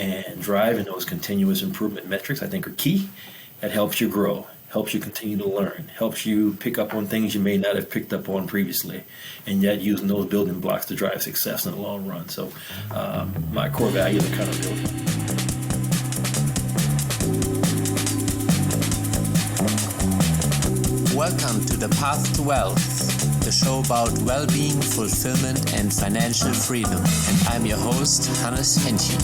and driving those continuous improvement metrics, I think, are key. That helps you grow, helps you continue to learn, helps you pick up on things you may not have picked up on previously, and yet using those building blocks to drive success in the long run. So my core values are accountability. Welcome to The Path to Wellth, the show about well-being, fulfillment, and financial freedom. And I'm your host, Hannes Henche.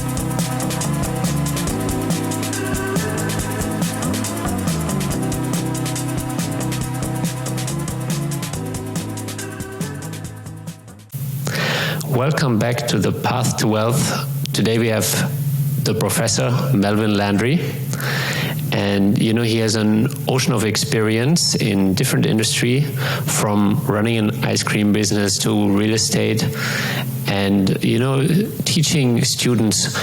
Welcome back to The Path to Wellth. Today we have the professor, Melvin Landry. And, you know, he has an ocean of experience in different industry, from running an ice cream business to real estate and, you know, teaching students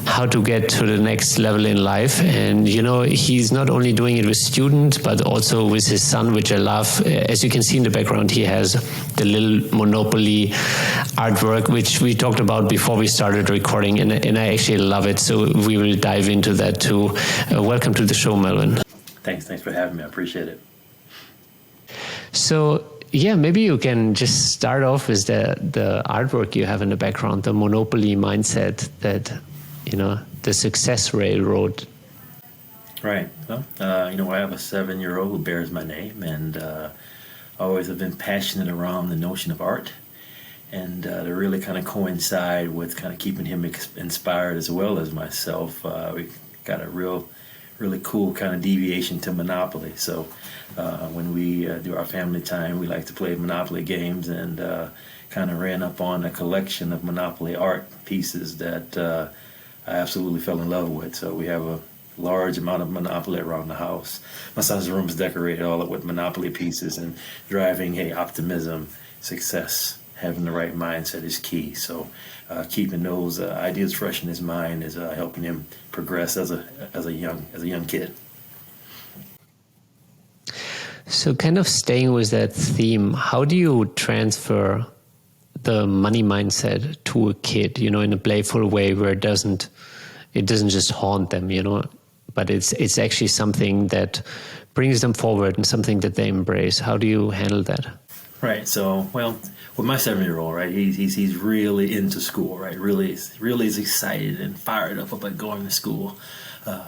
how to get to the next level in life. And, you know, he's not only doing it with students, but also with his son, which I love. As you can see in the background, he has the little Monopoly artwork, which we talked about before we started recording, and I actually love it. So we will dive into that too. Welcome to the show, Melvin. Thanks for having me. I appreciate it. So, yeah, maybe you can just start off with the artwork you have in the background, the Monopoly mindset that, you know, the success railroad. Right. Well, you know, I have a 7-year-old who bears my name, and I always have been passionate around the notion of art, and to really kind of coincide with kind of keeping him inspired as well as myself. We got a really cool kind of deviation to Monopoly. So when we do our family time, we like to play Monopoly games, and kind of ran up on a collection of Monopoly art pieces that I absolutely fell in love with. So we have a large amount of Monopoly around the house. My son's room is decorated all up with Monopoly pieces, and driving, optimism, success, having the right mindset is key. So keeping those ideas fresh in his mind is helping him progress as a young kid. So kind of staying with that theme, how do you transfer the money mindset to a kid, you know, in a playful way where it doesn't just haunt them, you know, but it's actually something that brings them forward and something that they embrace? How do you handle that? Right. So, well, with my 7-year-old, right, he's really into school, right? Really is excited and fired up about going to school.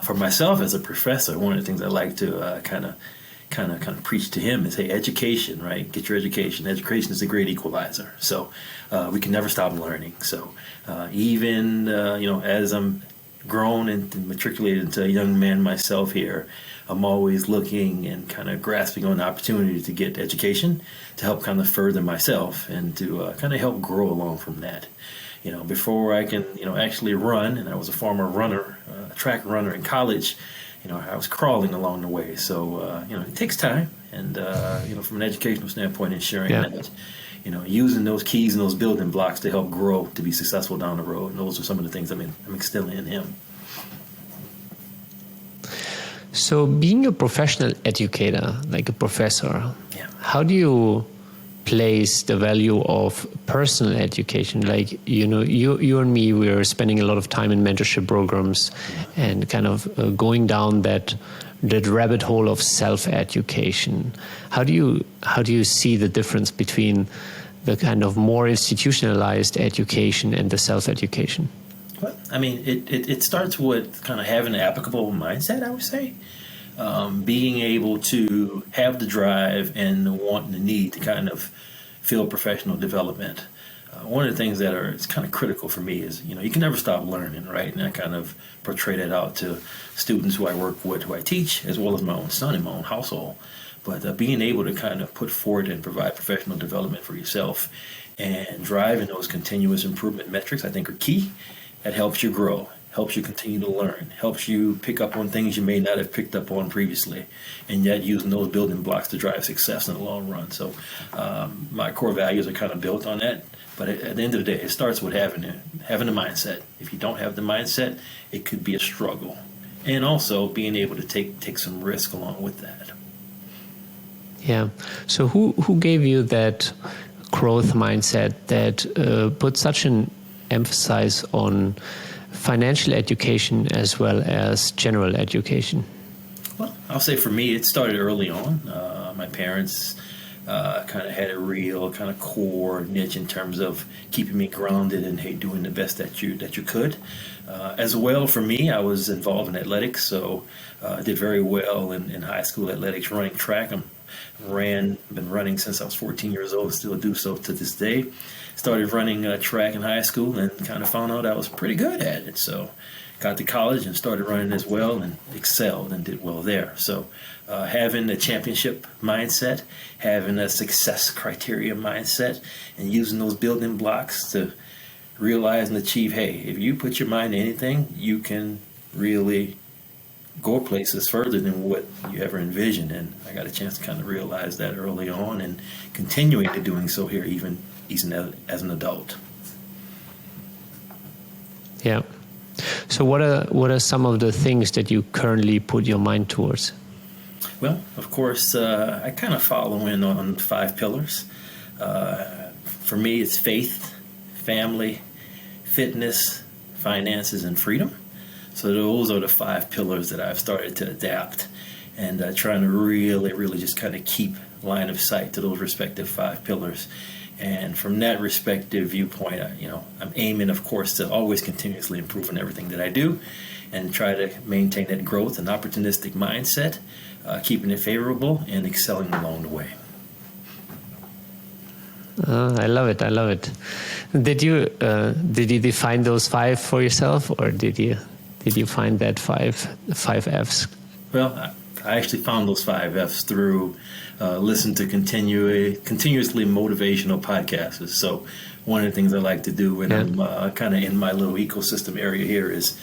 For myself as a professor, one of the things I like to kind of preach to him is, hey, education, right? Get your education. Education is a great equalizer. So we can never stop learning. So even you know, as I'm grown and matriculated into a young man myself here, I'm always looking and kind of grasping on the opportunity to get education to help kind of further myself and to kind of help grow along from that. You know, before I can, you know, actually run, and I was a former runner, track runner in college, you know, I was crawling along the way. So, you know, it takes time. And, you know, from an educational standpoint, ensuring that, you know, using those keys and those building blocks to help grow to be successful down the road. And those are some of the things I'm instilling in him. So being a professional educator, like a professor, how do you place the value of personal education? Like, you know, you and me, we're spending a lot of time in mentorship programs and kind of going down that rabbit hole of self-education. How do you see the difference between the kind of more institutionalized education and the self-education? Well, I mean, it starts with kind of having an applicable mindset, I would say. Being able to have the drive and the want and the need to kind of feel professional development. One of the things that it's kind of critical for me is, you know, you can never stop learning, right? And I kind of portray that out to students who I work with, who I teach, as well as my own son in my own household. But being able to kind of put forward and provide professional development for yourself and driving those continuous improvement metrics, I think, are key. That helps you grow, helps you continue to learn, helps you pick up on things you may not have picked up on previously, and yet using those building blocks to drive success in the long run. So my core values are kind of built on that. But at the end of the day, it starts with having the mindset. If you don't have the mindset, it could be a struggle. And also being able to take some risk along with that. Yeah. So who gave you that growth mindset that put such an emphasis on financial education as well as general education? Well, I'll say for me, it started early on. My parents kind of had a real kind of core niche in terms of keeping me grounded and, hey, doing the best that you could. As well, for me, I was involved in athletics, so I did very well in high school athletics, running track. Been running since I was 14 years old, still do so to this day. Started running track in high school and kind of found out I was pretty good at it. So got to college and started running as well and excelled and did well there. So having a championship mindset, having a success criteria mindset, and using those building blocks to realize and achieve, hey, if you put your mind to anything, you can really go places further than what you ever envisioned. And I got a chance to kind of realize that early on and continuing to doing so here even as an adult. Yeah. So what are some of the things that you currently put your mind towards? Well, of course, I kind of follow in on 5 pillars. For me, it's faith, family, fitness, finances, and freedom. So those are the 5 pillars that I've started to adapt, and trying to really just kind of keep line of sight to those respective 5 pillars. And from that respective viewpoint, I'm aiming, of course, to always continuously improve in everything that I do and try to maintain that growth and opportunistic mindset, keeping it favorable and excelling along the way. I love it. Did you define those 5 for yourself, or did you find that five F's? Well, I actually found those 5 F's through listen to continuously motivational podcasts. So one of the things I like to do when I'm kind of in my little ecosystem area here is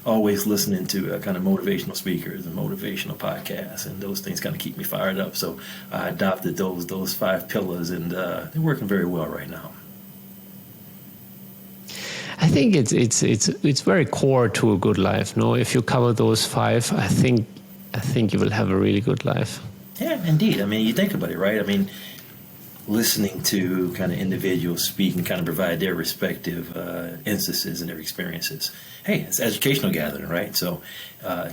always listening to kind of motivational speakers and motivational podcasts, and those things kind of keep me fired up. So I adopted those 5 pillars, and they're working very well right now. I think it's very core to a good life. No, if you cover those 5, I think you will have a really good life. Yeah, indeed. I mean, you think about it, right? I mean, listening to kind of individuals speak and kind of provide their respective instances and their experiences. Hey, it's educational gathering, right? So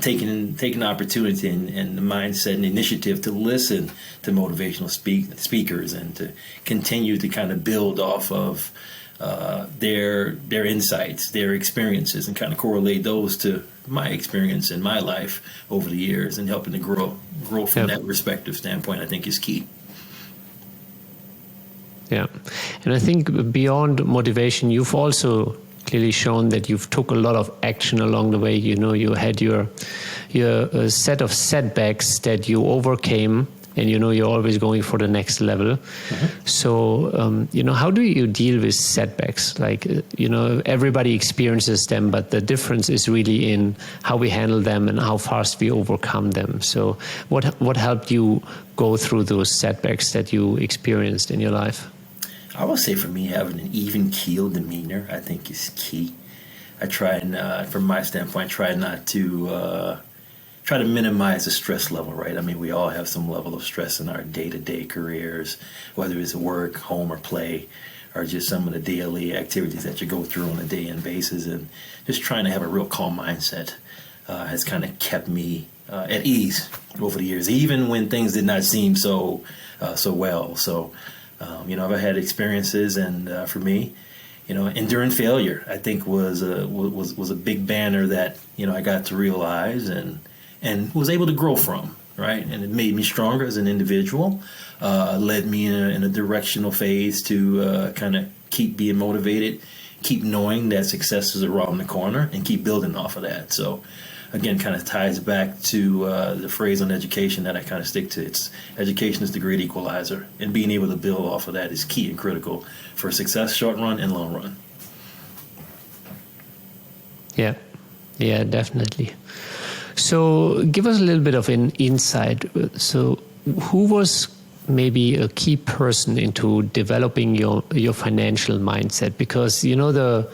taking the opportunity and the mindset and the initiative to listen to motivational speakers and to continue to kind of build off of their insights, their experiences, and kind of correlate those to my experience in my life over the years, and helping to grow from that respective standpoint, I think is key. Yeah, and I think beyond motivation, you've also clearly shown that you've took a lot of action along the way. You had your set of setbacks that you overcame, and you're always going for the next level. Mm-hmm. So how do you deal with setbacks? Like everybody experiences them, but the difference is really in how we handle them and how fast we overcome them. So what helped you go through those setbacks that you experienced in your life? I would say for me, having an even keel demeanor, I think, is key. I try and, from my standpoint, try to minimize the stress level, right? I mean, we all have some level of stress in our day-to-day careers, whether it's work, home, or play, or just some of the daily activities that you go through on a day-in basis. And just trying to have a real calm mindset has kind of kept me at ease over the years, even when things did not seem so well. So, I've had experiences, and for me, enduring failure, I think was a big banner that I got to realize and was able to grow from, right? And it made me stronger as an individual, led me in a directional phase to kind of keep being motivated, keep knowing that success is around the corner, and keep building off of that. So again, kind of ties back to the phrase on education that I kind of stick to. It's education is the great equalizer, and being able to build off of that is key and critical for success, short run and long run. Yeah, definitely. So give us a little bit of an insight. So who was maybe a key person into developing your financial mindset? Because the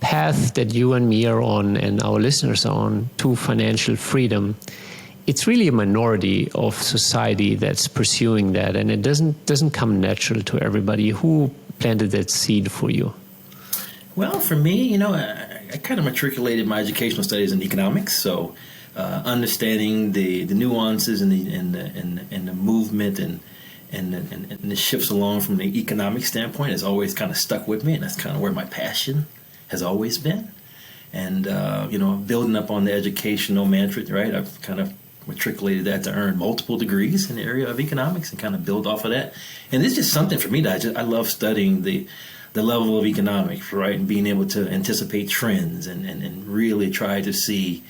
path that you and me are on and our listeners are on to financial freedom, it's really a minority of society that's pursuing that, and it doesn't come natural to everybody. Who planted that seed for you? Well, for me, kind of matriculated my educational studies in economics, so understanding the nuances and the movement and the shifts along from the economic standpoint has always kind of stuck with me, and that's kind of where my passion has always been. And building up on the educational mantra, right? I've kind of matriculated that to earn multiple degrees in the area of economics and kind of build off of that. And it's just something for me that I love studying the level of economics, right? And being able to anticipate trends and really try to see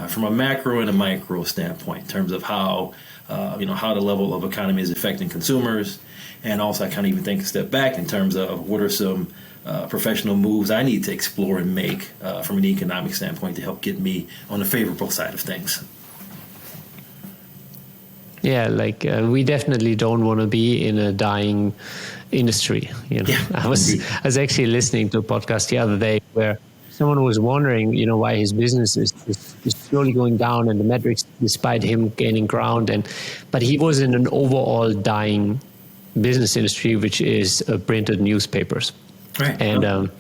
from a macro and a micro standpoint in terms of how the level of economy is affecting consumers. And also I kind of even take a step back in terms of what are some professional moves I need to explore and make from an economic standpoint to help get me on the favorable side of things. Yeah, we definitely don't want to be in a dying industry. Yeah, I was actually listening to a podcast the other day where someone was wondering, why his business is slowly going down and the metrics, despite him gaining ground, but he was in an overall dying business industry, which is printed newspapers. Right. And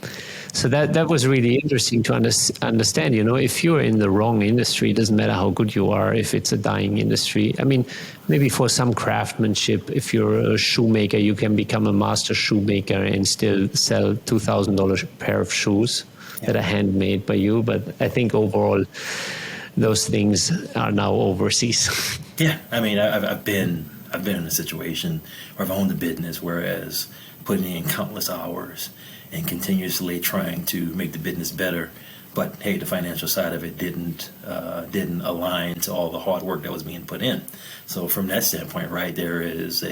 so that was really interesting to understand. If you're in the wrong industry, it doesn't matter how good you are if it's a dying industry. I mean, maybe for some craftsmanship, if you're a shoemaker, you can become a master shoemaker and still sell $2,000 a pair of shoes that are handmade by you. But I think overall, those things are now overseas. Yeah, I mean, I've been in a situation where I've owned a business, whereas putting in countless hours and continuously trying to make the business better, but hey, the financial side of it didn't align to all the hard work that was being put in. So from that standpoint, right, there is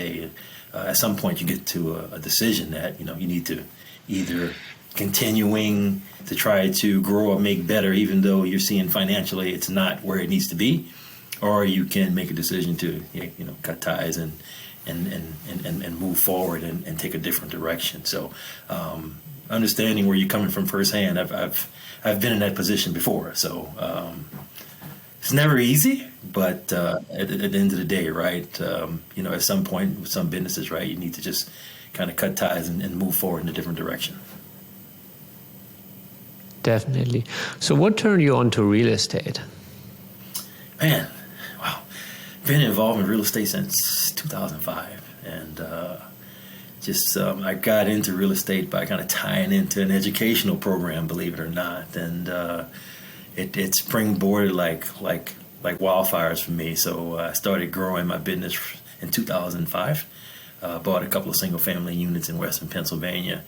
at some point you get to a decision that you need to either continuing to try to grow or make better, even though you're seeing financially it's not where it needs to be, or you can make a decision to cut ties and move forward and take a different direction. So understanding where you're coming from firsthand, I've been in that position before. So it's never easy, but at the end of the day, right, at some point with some businesses, right, you need to just kind of cut ties and move forward in a different direction. Definitely. So what turned you on to real estate? Man, wow. Been involved in real estate since 2005. And I got into real estate by kind of tying into an educational program, believe it or not. And it springboarded like wildfires for me. So I started growing my business in 2005. Bought a couple of single-family units in Western Pennsylvania.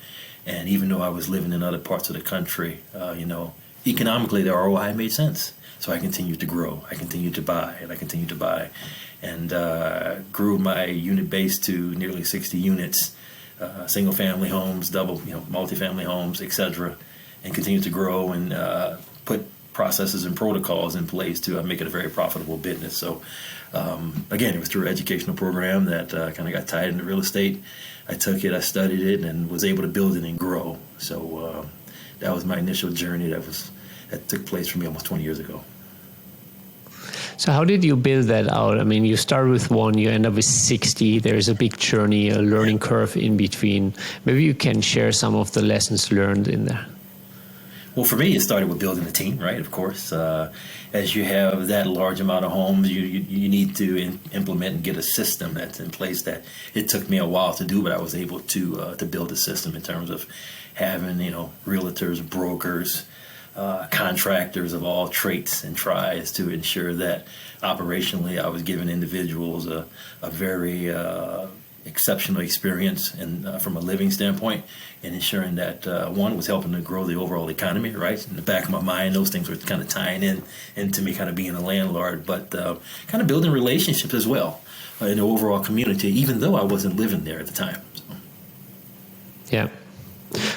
And even though I was living in other parts of the country, economically the ROI made sense. So I continued to grow. I continued to buy, and grew my unit base to nearly 60 units, single-family homes, multifamily homes, etc., and continued to grow and put processes and protocols in place to make it a very profitable business. So again, it was through an educational program that kind of got tied into real estate. I took it, I studied it, and was able to build it and grow. So that was my initial journey that took place for me almost 20 years ago. So how did you build that out? I mean, you start with one, you end up with 60. There's a big journey, a learning curve in between. Maybe you can share some of the lessons learned in there. Well, for me, it started with building a team, right? Of course, as you have that large amount of homes, you need to implement and get a system that's in place. That it took me a while to do, but I was able to build a system in terms of having realtors, brokers, contractors of all traits and tries to ensure that operationally I was giving individuals a very exceptional experience and from a living standpoint, and ensuring that one was helping to grow the overall economy, right? In the back of my mind, those things were kind of tying into me kind of being a landlord, but kind of building relationships as well in the overall community, even though I wasn't living there at the time. So. Yeah.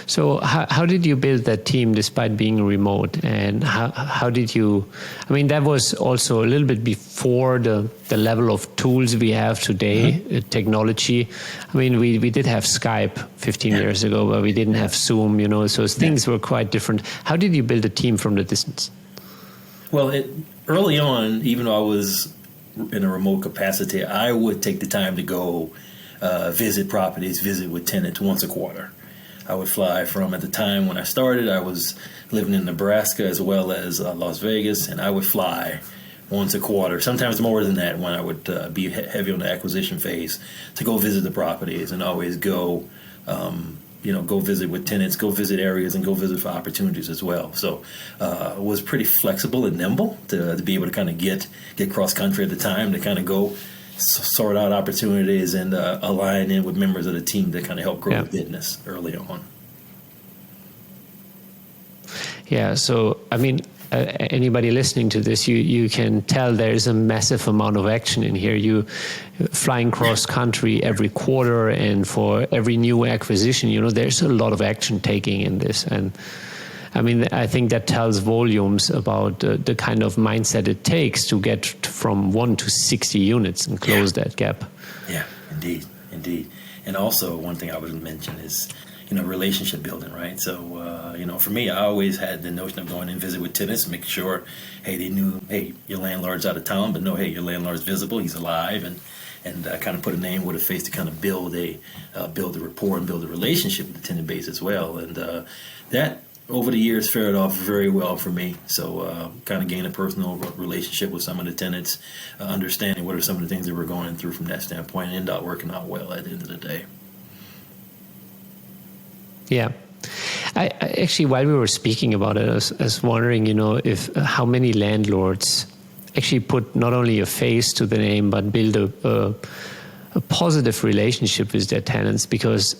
So how did you build that team despite being remote, and how did you, I mean, that was also a little bit before the level of tools we have today, technology. I mean, we did have Skype 15 years ago, but we didn't have Zoom, so things were quite different. How did you build a team from the distance? Well, early on, even though I was in a remote capacity, I would take the time to go visit properties, visit with tenants once a quarter. I would fly from, at the time when I started, I was living in Nebraska as well as Las Vegas, and I would fly once a quarter, sometimes more than that, when I would be heavy on the acquisition phase, to go visit the properties and always go, go visit with tenants, go visit areas, and go visit for opportunities as well. So it was pretty flexible and nimble to be able to kind of get cross country at the time, to kind of go sort out opportunities and align in with members of the team to kind of help grow the business early on. Yeah, so I mean, anybody listening to this, you can tell there is a massive amount of action in here. You flying cross country every quarter, and for every new acquisition, there's a lot of action taking in this. And I mean, I think that tells volumes about the kind of mindset it takes to get from 1 to 60 units and close that gap. Yeah, indeed. And also, one thing I would mention is, relationship building, right? So, for me, I always had the notion of going and visit with tenants, make sure, hey, they knew, hey, your landlord's out of town, but no, hey, your landlord's visible, he's alive, and kind of put a name with a face to kind of build a rapport and build a relationship with the tenant base as well. And that, over the years, fared off very well for me. So kind of gained a personal relationship with some of the tenants, understanding what are some of the things that we're going through from that standpoint, and ended up working out well at the end of the day. Yeah. I actually, while we were speaking about it, I was wondering, if how many landlords actually put not only a face to the name, but build a positive relationship with their tenants, because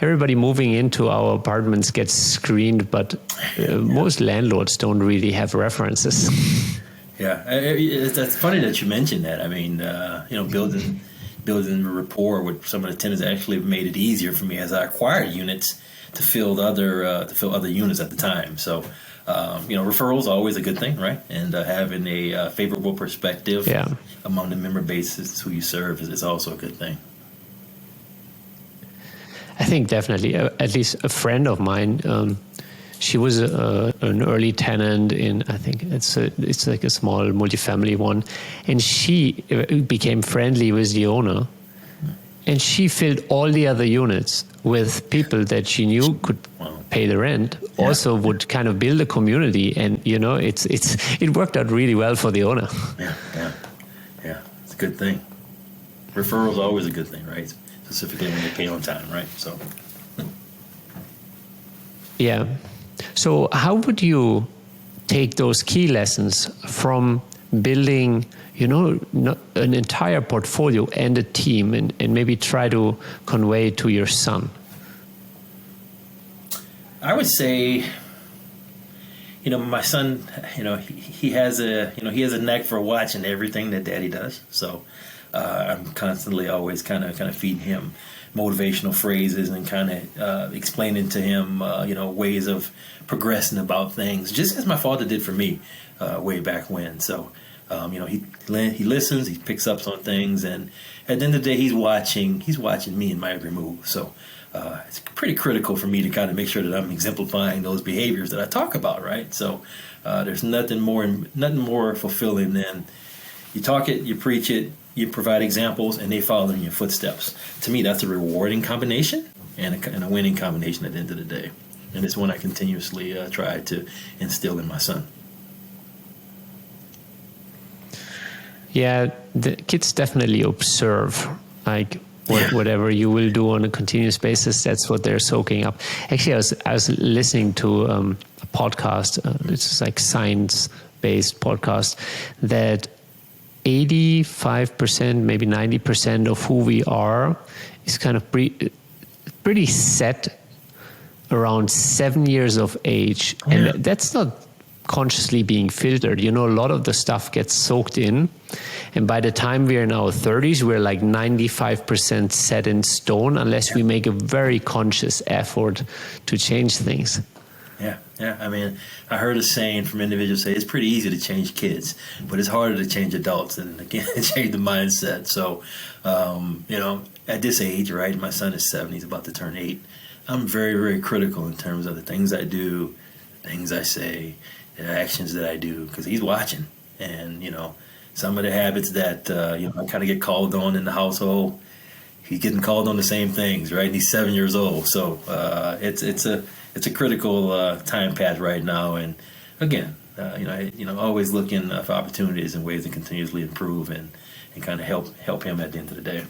everybody moving into our apartments gets screened, but most landlords don't really have references. Yeah, that's funny that you mentioned that. I mean, building a rapport with some of the tenants actually made it easier for me as I acquired units to fill other units at the time. So, referrals are always a good thing, right? And having a favorable perspective among the member bases who you serve is also a good thing. I think definitely, at least a friend of mine, she was an early tenant in, I think it's like a small multifamily one, and she became friendly with the owner, and she filled all the other units with people that she knew could pay the rent, also would kind of build a community, and it worked out really well for the owner. Yeah, it's a good thing. Referrals are always a good thing, right? Specifically when they pay on time, right? So. Yeah. So how would you take those key lessons from building, an entire portfolio and a team, and maybe try to convey to your son? I would say, my son, he has a knack for watching everything that Daddy does. So I'm constantly always kind of feeding him motivational phrases and kind of explaining to him, ways of progressing about things, just as my father did for me way back when. So, he listens, he picks up on things, and at the end of the day, he's watching me in my every move. So it's pretty critical for me to kind of make sure that I'm exemplifying those behaviors that I talk about, right? So there's nothing more fulfilling than you talk it, you preach it, you provide examples, and they follow in your footsteps. To me, that's a rewarding combination and a winning combination at the end of the day. And it's one I continuously try to instill in my son. Yeah, the kids definitely observe, whatever you will do on a continuous basis, that's what they're soaking up. Actually, I was listening to a podcast, it's like science-based podcast, that 85%, maybe 90% of who we are is kind of pretty set around 7 years of age. And that's not consciously being filtered. A lot of the stuff gets soaked in. And by the time we're in our 30s, we're like 95% set in stone, unless we make a very conscious effort to change things. Yeah. I mean, I heard a saying from individuals say it's pretty easy to change kids, but it's harder to change adults and again change the mindset. So, at this age, right? My son is 7; he's about to turn 8. I'm very, very critical in terms of the things I do, the things I say, the actions that I do, because he's watching. And some of the habits that I kind of get called on in the household, he's getting called on the same things, right? And he's 7 years old, so it's a critical time path right now. And again, always looking for opportunities and ways to continuously improve and kind of help him at the end of the day.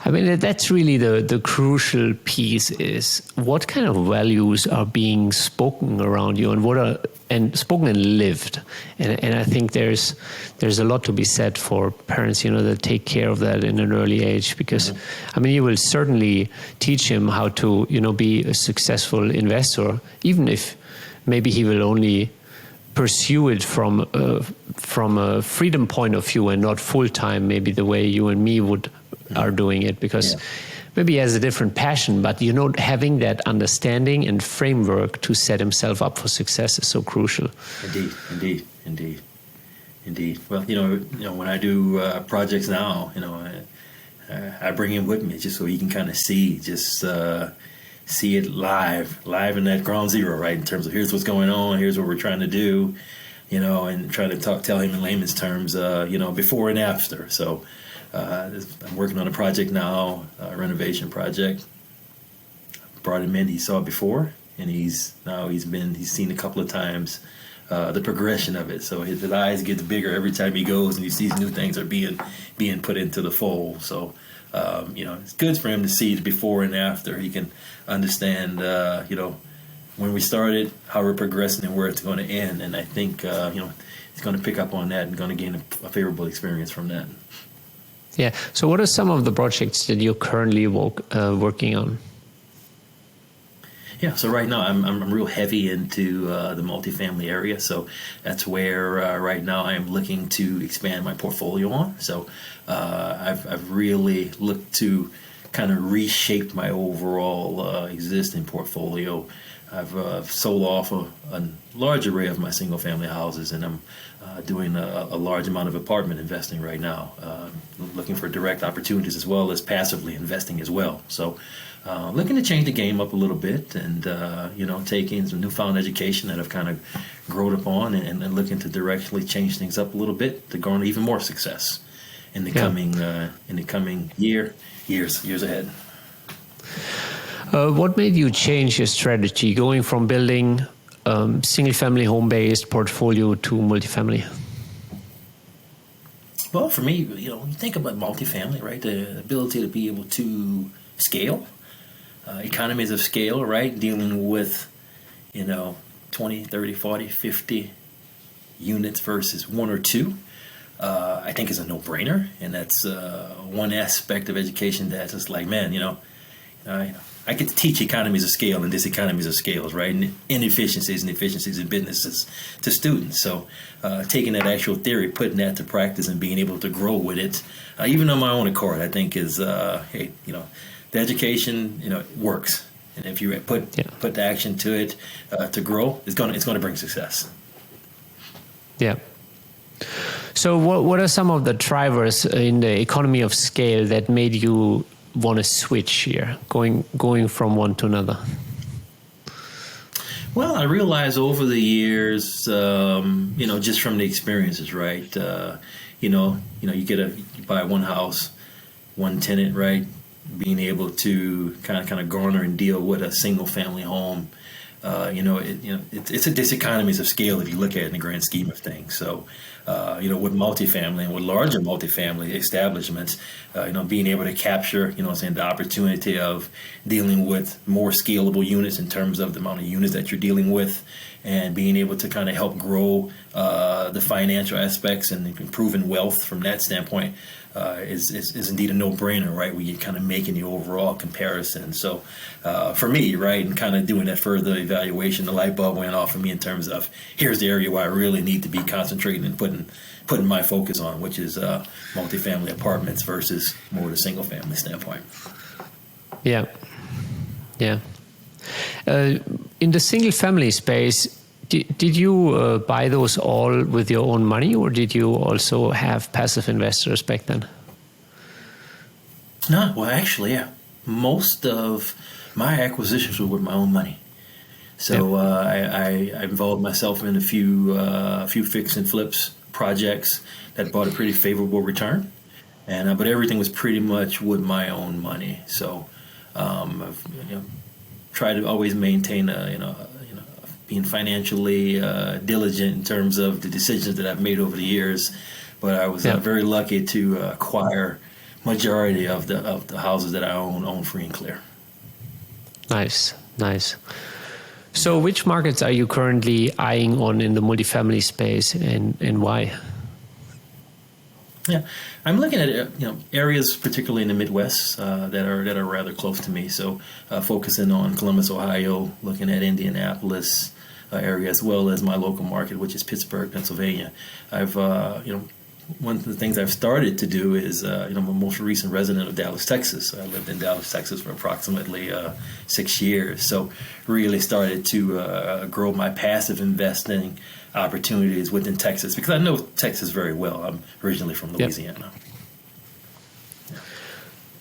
I mean, that's really the crucial piece, is what kind of values are being spoken around you, and spoken and lived. And I think there's a lot to be said for parents, that take care of that in an early age, because I mean, you will certainly teach him how to, be a successful investor, even if maybe he will only pursue it from a freedom point of view and not full time, maybe the way you and me are doing it, because maybe he has a different passion, but having that understanding and framework to set himself up for success is so crucial. Indeed. Well, when I do projects now, I bring him with me just so he can kind of see it live in that ground zero, right? In terms of here's what's going on, here's what we're trying to do, and try to tell him in layman's terms, before and after. So I'm working on a project now, a renovation project. Brought him in, he saw it before, and he's seen a couple of times the progression of it. So his eyes get bigger every time he goes, and he sees new things are being put into the fold. So it's good for him to see the before and after. He can understand, when we started, how we're progressing, and where it's going to end. And I think, he's going to pick up on that and going to gain a favorable experience from that. Yeah. So what are some of the projects that you're currently working on? Yeah, so right now I'm real heavy into the multifamily area. So that's where right now I am looking to expand my portfolio on. So I've really looked to kind of reshape my overall existing portfolio. I've sold off a large array of my single family houses, and I'm doing a large amount of apartment investing right now, looking for direct opportunities as well as passively investing as well. So looking to change the game up a little bit, and taking some newfound education that I've kind of grown upon, and looking to directly change things up a little bit to garner even more success in the coming years ahead. What made you change your strategy, going from building single-family home-based portfolio to multifamily? Well, for me, you think about multifamily, right? The ability to be able to scale, economies of scale, right? Dealing with, 20, 30, 40, 50 units versus one or two, I think is a no-brainer. And that's one aspect of education that's just like, man, I get to teach economies of scale and diseconomies of scales, right? And inefficiencies and efficiencies in businesses to students. So taking that actual theory, putting that to practice, and being able to grow with it, even on my own accord, I think is, the education, works. And if you put the action to it to grow, it's gonna bring success. Yeah. So what are some of the drivers in the economy of scale that made you want to switch here, going from one to another? Well, I realized over the years, just from the experiences, right? You buy one house, one tenant, right? Being able to kind of garner and deal with a single family home, it's a diseconomies of scale if you look at it in the grand scheme of things. So, with multifamily and with larger multifamily establishments, being able to capture, the opportunity of dealing with more scalable units in terms of the amount of units that you're dealing with, and being able to kind of help grow the financial aspects and improving wealth from that standpoint is indeed a no-brainer, right? Where you're kind of making the overall comparison. So for me, right, and kind of doing that further evaluation, the light bulb went off for me in terms of here's the area where I really need to be concentrating and putting my focus on, which is multifamily apartments versus more the single-family standpoint. Yeah. In the single-family space, did you buy those all with your own money, or did you also have passive investors back then? No, well, actually, yeah. Most of my acquisitions were with my own money. So I involved myself in a few fix and flips projects that brought a pretty favorable return. and but everything was pretty much with my own money. So I've tried to always maintain being financially diligent in terms of the decisions that I've made over the years. But I was very lucky to acquire majority of the houses that I own free and clear. Nice. So which markets are you currently eyeing on in the multifamily space, and why? Yeah, I'm looking at areas, particularly in the Midwest, that are rather close to me. So focusing on Columbus, Ohio, looking at Indianapolis area, as well as my local market, which is Pittsburgh, Pennsylvania. I've one of the things I've started to do is I'm a most recent resident of Dallas, Texas. I lived in Dallas, Texas for approximately 6 years. So really started to grow my passive investing opportunities within Texas, because I know Texas very well. I'm originally from Louisiana. Yep.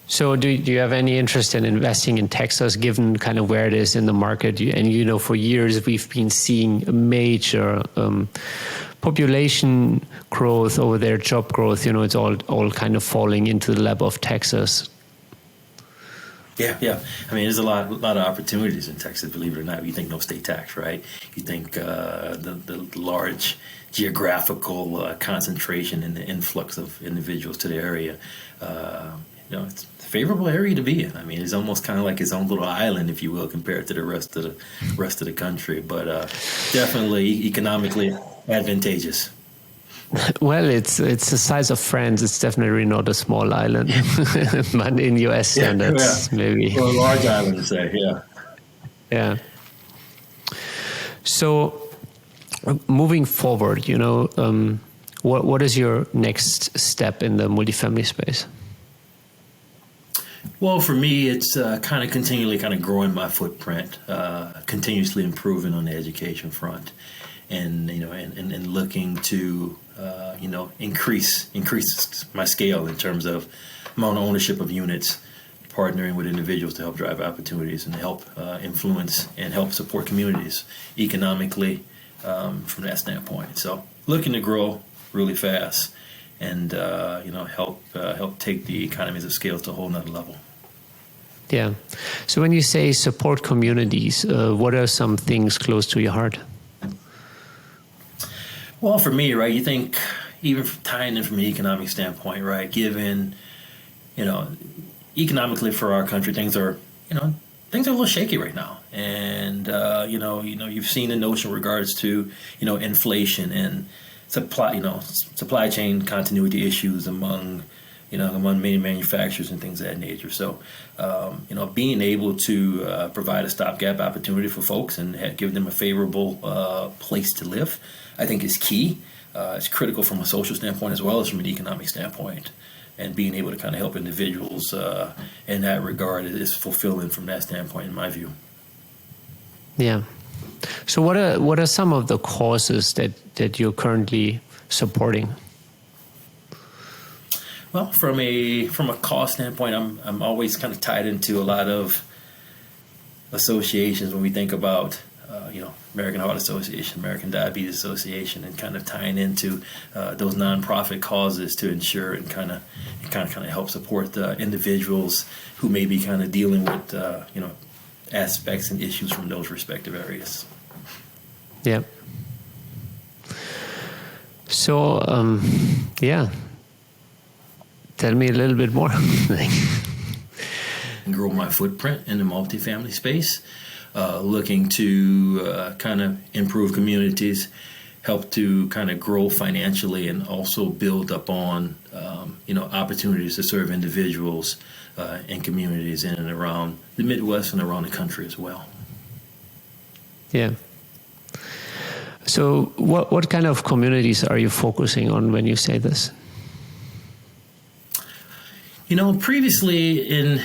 So do you have any interest in investing in Texas, given kind of where it is in the market? And for years we've been seeing a major population growth over there, job growth. It's all kind of falling into the lap of Texas. Yeah. I mean, there's a lot of opportunities in Texas, believe it or not. You think no state tax, right? You think the large geographical concentration and the influx of individuals to the area. It's a favorable area to be in. I mean, it's almost kind of like its own little island, if you will, compared to the rest of the country. But definitely economically advantageous. Well, it's the size of France. It's definitely not a small island, but in U.S. standards, maybe. Or a large island, to say, yeah. Yeah. So, moving forward, what is your next step in the multifamily space? Well, for me, it's kind of continually growing my footprint, continuously improving on the education front, and and looking to increase my scale in terms of my own ownership of units, partnering with individuals to help drive opportunities and help influence and help support communities economically from that standpoint. So looking to grow really fast and help take the economies of scale to a whole nother level. Yeah. So when you say support communities, what are some things close to your heart? Well, for me, right, you think even tying in from an economic standpoint, right, given, economically for our country, things are a little shaky right now. And, you've seen the notion in regards to, inflation and supply chain continuity issues among many manufacturers and things of that nature. So, being able to provide a stopgap opportunity for folks and give them a favorable place to live, I think is key. It's critical from a social standpoint as well as from an economic standpoint. And being able to kind of help individuals in that regard is fulfilling from that standpoint, in my view. Yeah. So what are some of the causes that you're currently supporting? Well, from a cost standpoint, I'm always kind of tied into a lot of associations when we think about American Heart Association, American Diabetes Association, and kind of tying into those nonprofit causes to ensure and kind of help support individuals who may be kind of dealing with aspects and issues from those respective areas. Yeah. So tell me a little bit more. Grow my footprint in the multifamily space. Looking to kind of improve communities, help to kind of grow financially, and also build up on opportunities to serve individuals and communities in and around the Midwest and around the country as well. Yeah. So what kind of communities are you focusing on when you say this? Previously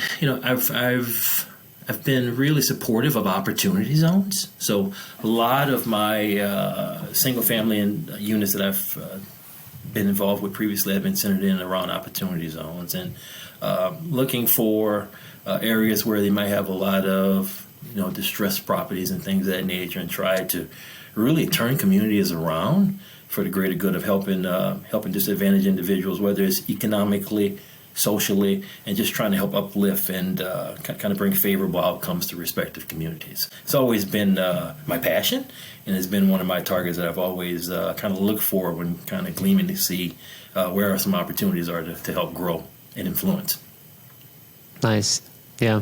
I've been really supportive of opportunity zones. So a lot of my single family and units that I've been involved with previously have been centered in and around opportunity zones, and looking for areas where they might have a lot of distressed properties and things of that nature, and try to really turn communities around for the greater good of helping disadvantaged individuals, whether it's economically, socially, and just trying to help uplift and kind of bring favorable outcomes to respective communities. It's always been my passion, and it's been one of my targets that I've always kind of looked for when kind of gleaming to see where some opportunities are to help grow and influence. Nice. Yeah.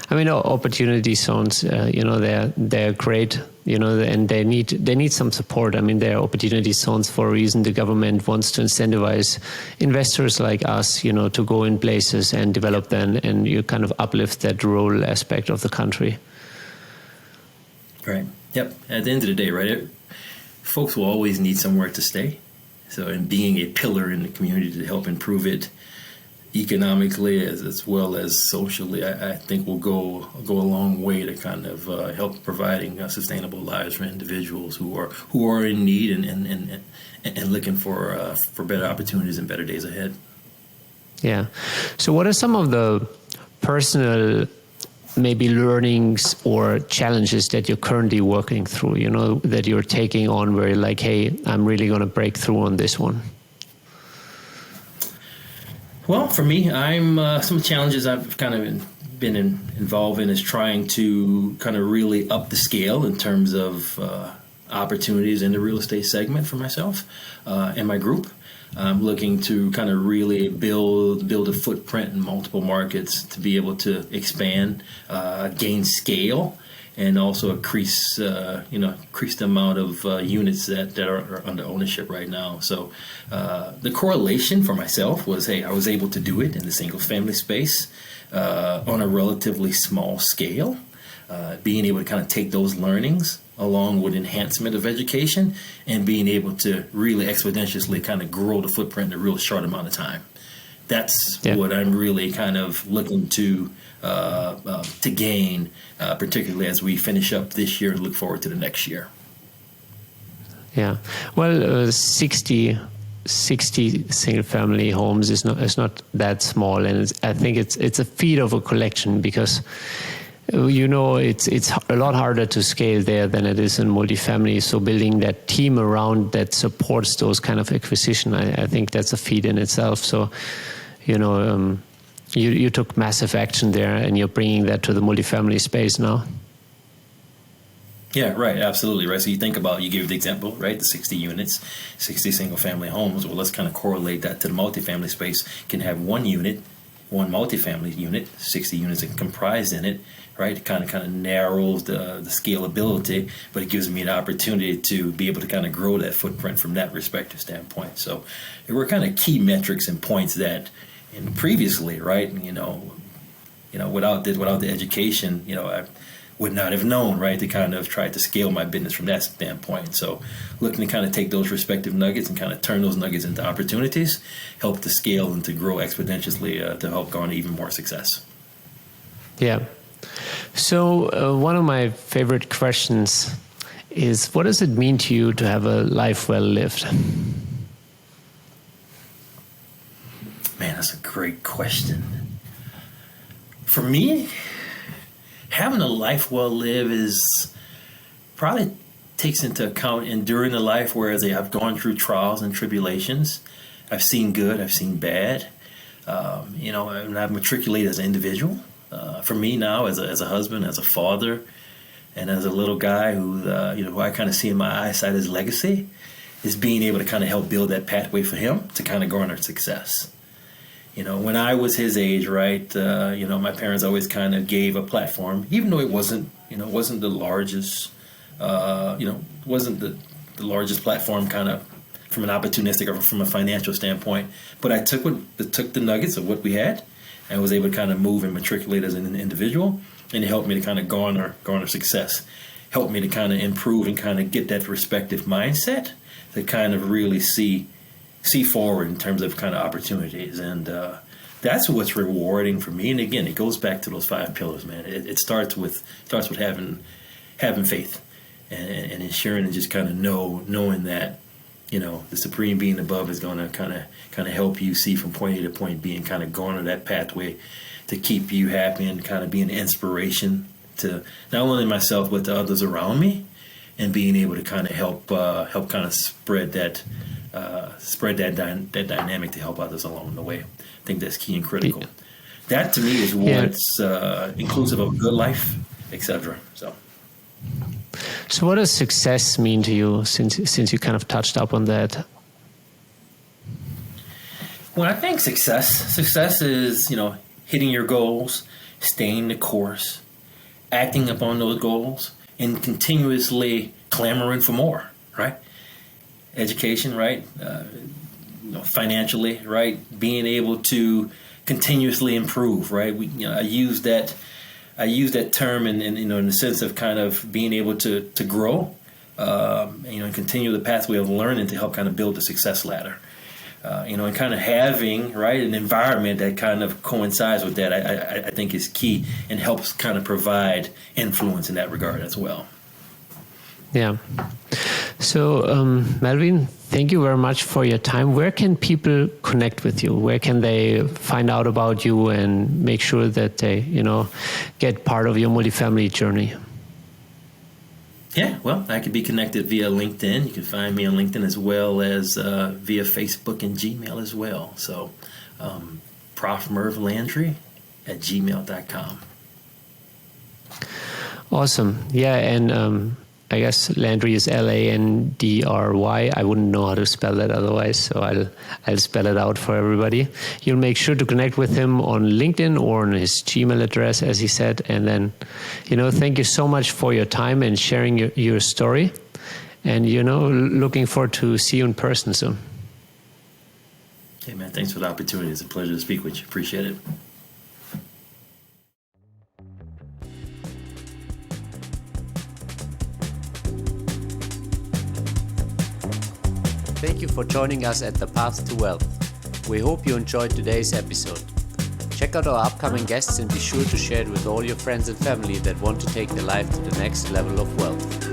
I mean, opportunity zones, they're great, and they need some support. I mean, they're opportunity zones for a reason. The government wants to incentivize investors like us, to go in places and develop them, and you kind of uplift that rural aspect of the country. Right. Yep. At the end of the day, right, folks will always need somewhere to stay. So, in being a pillar in the community to help improve it economically as well as socially, I think will go a long way to kind of help providing sustainable lives for individuals who are in need and looking for better opportunities and better days ahead. Yeah. So what are some of the personal maybe learnings or challenges that you're currently working through, that you're taking on where you're like, hey, I'm really going to break through on this one? Well, for me, some challenges I've kind of been involved in is trying to kind of really up the scale in terms of opportunities in the real estate segment for myself and my group. I'm looking to kind of really build a footprint in multiple markets to be able to expand, gain scale, and also increase the amount of units that are under ownership right now. So the correlation for myself was, hey, I was able to do it in the single family space on a relatively small scale, being able to kind of take those learnings along with enhancement of education and being able to really exponentially kind of grow the footprint in a real short amount of time. That's what I'm really kind of looking to gain, particularly as we finish up this year and look forward to the next year. Yeah, well, 60 single-family homes is not that small, and I think it's a feat of a collection because it's a lot harder to scale there than it is in multifamily. So building that team around that supports those kind of acquisition, I think that's a feat in itself. So, you took massive action there, and you're bringing that to the multifamily space now. Yeah, right. Absolutely. Right. So you think about, you gave the example, right? The 60 units, 60 single family homes. Well, let's kind of correlate that to the multifamily space. Can have one multifamily unit, 60 units comprised in it, right? It kind of narrows the scalability, but it gives me the opportunity to be able to kind of grow that footprint from that respective standpoint. So there were kind of key metrics and points that, and previously, right, without the education, I would not have known, right, to kind of try to scale my business from that standpoint. So looking to kind of take those respective nuggets and kind of turn those nuggets into opportunities, help to scale and to grow exponentially to help garner even more success. Yeah. So one of my favorite questions is, what does it mean to you to have a life well lived? Man, that's a great question. For me, having a life well lived is probably takes into account enduring the life, whereas I've gone through trials and tribulations. I've seen good, I've seen bad. And I've matriculated as an individual. For me now, as a husband, as a father, and as a little guy who I kind of see in my eyesight as legacy, is being able to kind of help build that pathway for him to kind of garner success. When I was his age, right, my parents always kind of gave a platform, even though it wasn't the largest, wasn't the largest platform kind of from an opportunistic or from a financial standpoint. But I took the nuggets of what we had and was able to kind of move and matriculate as an individual, and it helped me to kind of garner success, helped me to kind of improve and kind of get that respective mindset to kind of really see forward in terms of kind of opportunities. And that's what's rewarding for me. And again, it goes back to those 5 pillars, man. It starts with having faith and ensuring and just kind of knowing that, the supreme being above is going to kind of help you see from point A to point B and kind of garner that pathway to keep you happy and kind of be an inspiration to not only myself but to others around me. and being able to kind of help kind of spread that dynamic to help others along the way. I think that's key and critical. Yeah. That to me is what's inclusive of a good life, etc. So what does success mean to you, since you kind of touched up on that? Well, I think success is, hitting your goals, staying the course, acting upon those goals, and continuously clamoring for more, right? Education, right? Financially, right? Being able to continuously improve, right? I use that term in the sense of kind of being able to grow, and continue the pathway of learning to help kind of build the success ladder. And kind of having, right, an environment that kind of coincides with that, I think is key and helps kind of provide influence in that regard as well. Yeah. So, Melvin, thank you very much for your time. Where can people connect with you? Where can they find out about you and make sure that they, get part of your multifamily journey? Yeah, well, I can be connected via LinkedIn. You can find me on LinkedIn as well as via Facebook and Gmail as well. So, Prof. Melvin Landry at gmail.com. Awesome. Yeah, and I guess Landry is Landry. I wouldn't know how to spell that otherwise, so I'll spell it out for everybody. You'll make sure to connect with him on LinkedIn or on his Gmail address, as he said. And then, thank you so much for your time and sharing your story. And, looking forward to see you in person soon. Hey, man, thanks for the opportunity. It's a pleasure to speak with you. Appreciate it. Thank you for joining us at The Path to Wealth. We hope you enjoyed today's episode. Check out our upcoming guests and be sure to share it with all your friends and family that want to take their life to the next level of wealth.